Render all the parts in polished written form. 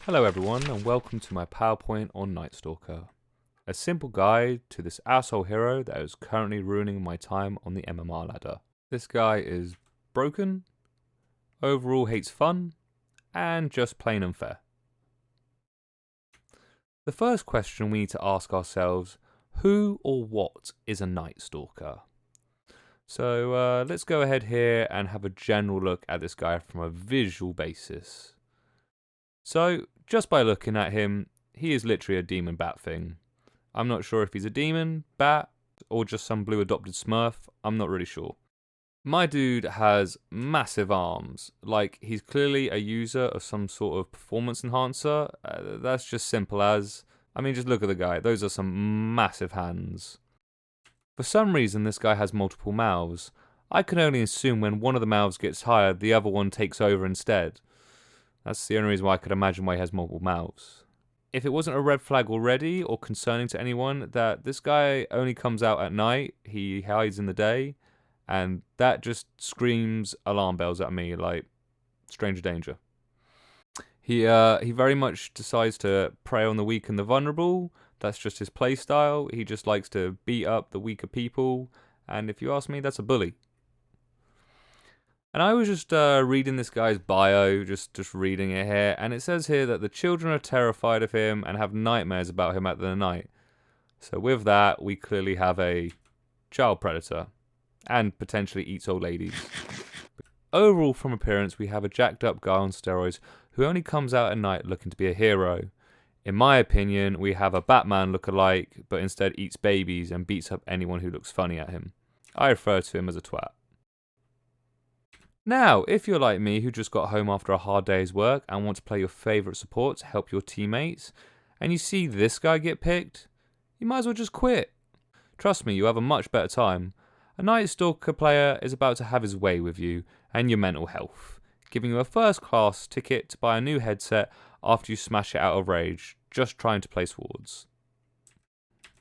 Hello everyone and welcome to my PowerPoint on Night Stalker. A simple guide to this asshole hero that is currently ruining my time on the MMR ladder. This guy is broken, overall hates fun, and just plain unfair. The first question we need to ask ourselves, who or what is a Night Stalker? So let's go ahead here and have a general look at this guy from a visual basis. So, just by looking at him, he is literally a demon bat thing. I'm not sure if he's a demon, bat, or just some blue adopted smurf, I'm not really sure. My dude has massive arms, like he's clearly a user of some sort of performance enhancer. That's just simple as, just look at the guy, those are some massive hands. For some reason this guy has multiple mouths. I can only assume when one of the mouths gets tired, the other one takes over instead. That's the only reason why I could imagine why he has multiple mouths. If it wasn't a red flag already or concerning to anyone that this guy only comes out at night, he hides in the day, and that just screams alarm bells at me like stranger danger. He very much decides to prey on the weak and the vulnerable. That's just his play style. He just likes to beat up the weaker people, and if you ask me, that's a bully. And I was just reading this guy's bio, just reading it here, and it says here that the children are terrified of him and have nightmares about him at the night. So with that, we clearly have a child predator, and potentially eats old ladies. Overall, from appearance, we have a jacked up guy on steroids who only comes out at night looking to be a hero. In my opinion, we have a Batman look-alike, but instead eats babies and beats up anyone who looks funny at him. I refer to him as a twat. Now, if you're like me who just got home after a hard day's work and want to play your favourite support to help your teammates, and you see this guy get picked, you might as well just quit. Trust me, you'll have a much better time. A Night Stalker player is about to have his way with you and your mental health, giving you a first class ticket to buy a new headset after you smash it out of rage, just trying to play swords.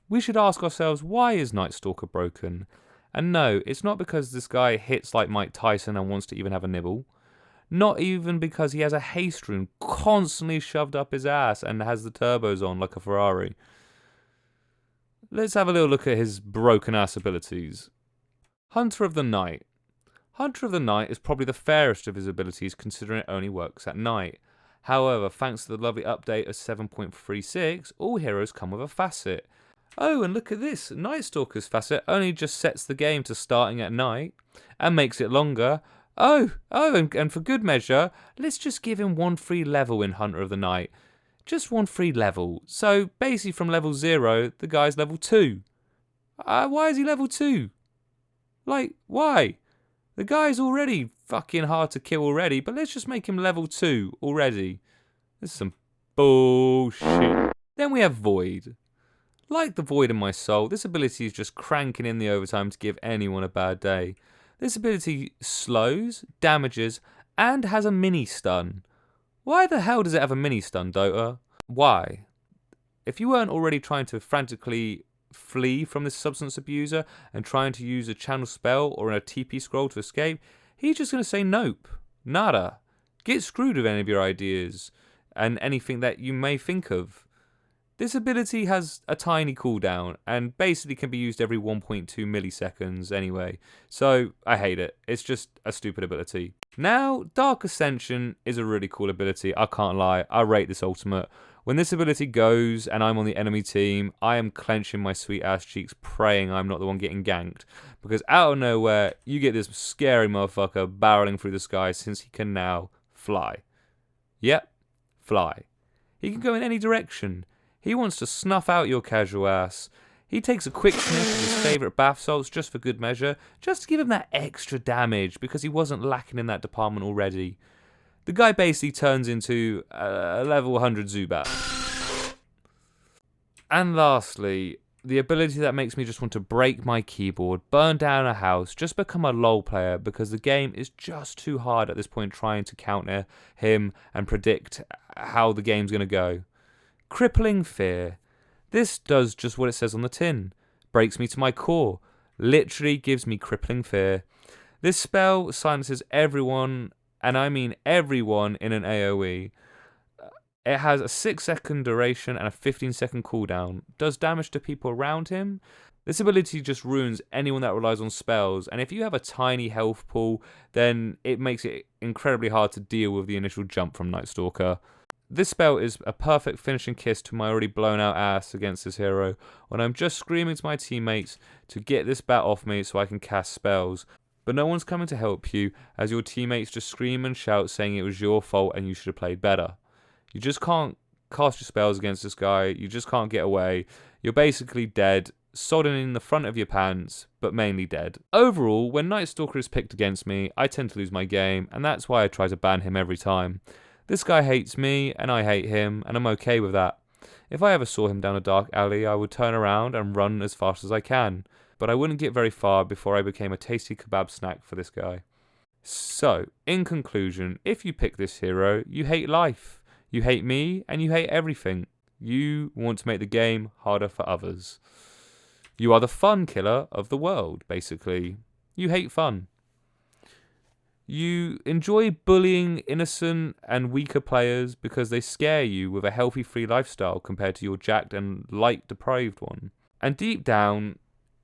We should ask ourselves, why is Night Stalker broken? And no, it's not because this guy hits like Mike Tyson and wants to even have a nibble. Not even because he has a haste rune constantly shoved up his ass and has the turbos on like a Ferrari. Let's have a little look at his broken ass abilities. Hunter of the Night. Hunter of the Night is probably the fairest of his abilities considering it only works at night. However, thanks to the lovely update of 7.36, all heroes come with a facet. Oh, and look at this, Night Stalker's facet only just sets the game to starting at night and makes it longer. And for good measure, let's just give him one free level in Hunter of the Night. Just one free level. So basically from level 0, the guy's level 2. Why is he level 2? Like, why? The guy's already fucking hard to kill already, but let's just make him level 2 already. This is some bullshit. Then we have Void. Like the Void in my soul, this ability is just cranking in the overtime to give anyone a bad day. This ability slows, damages, and has a mini stun. Why the hell does it have a mini stun, Dota? Why? If you weren't already trying to frantically flee from this substance abuser and trying to use a channel spell or a TP scroll to escape, he's just going to say nope. Nada. Get screwed with any of your ideas and anything that you may think of. This ability has a tiny cooldown and basically can be used every 1.2 milliseconds anyway, so I hate it. It's just a stupid ability. Now, Dark Ascension is a really cool ability, I can't lie, I rate this ultimate. When this ability goes and I'm on the enemy team, I am clenching my sweet ass cheeks praying I'm not the one getting ganked, because out of nowhere, you get this scary motherfucker barreling through the sky since he can now fly. Yep, fly. He can go in any direction. He wants to snuff out your casual ass. He takes a quick sniff of his favourite bath salts just for good measure, just to give him that extra damage because he wasn't lacking in that department already. The guy basically turns into a level 100 Zubat. And lastly, the ability that makes me just want to break my keyboard, burn down a house, just become a LoL player because the game is just too hard at this point trying to counter him and predict how the game's going to go. Crippling Fear. This does just what it says on the tin. Breaks me to my core. Literally gives me crippling fear. This spell silences everyone, and I mean everyone, in an AoE. It has a 6-second duration and a 15-second cooldown. Does damage to people around him. This ability just ruins anyone that relies on spells, and if you have a tiny health pool, then it makes it incredibly hard to deal with the initial jump from Night Stalker. This spell is a perfect finishing kiss to my already blown out ass against this hero, when I'm just screaming to my teammates to get this bat off me so I can cast spells. But no one's coming to help you, as your teammates just scream and shout saying it was your fault and you should have played better. You just can't cast your spells against this guy, you just can't get away. You're basically dead, sodden in the front of your pants, but mainly dead. Overall, when Night Stalker is picked against me, I tend to lose my game, and that's why I try to ban him every time. This guy hates me, and I hate him, and I'm okay with that. If I ever saw him down a dark alley, I would turn around and run as fast as I can, but I wouldn't get very far before I became a tasty kebab snack for this guy. So, in conclusion, if you pick this hero, you hate life, you hate me, and you hate everything. You want to make the game harder for others. You are the fun killer of the world, basically. You hate fun. You enjoy bullying innocent and weaker players because they scare you with a healthy free lifestyle compared to your jacked and light deprived one. And deep down,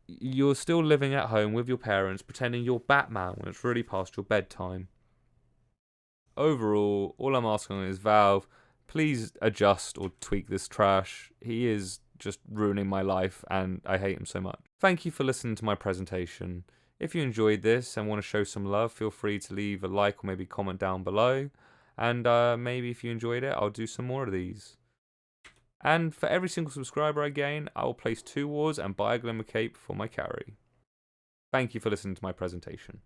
you're still living at home with your parents pretending you're Batman when it's really past your bedtime. Overall, all I'm asking is Valve, please adjust or tweak this trash. He is just ruining my life and I hate him so much. Thank you for listening to my presentation. If you enjoyed this and want to show some love, feel free to leave a like or maybe comment down below. And maybe if you enjoyed it, I'll do some more of these. And for every single subscriber I gain, I will place 2 wards and buy a Glimmer Cape for my carry. Thank you for listening to my presentation.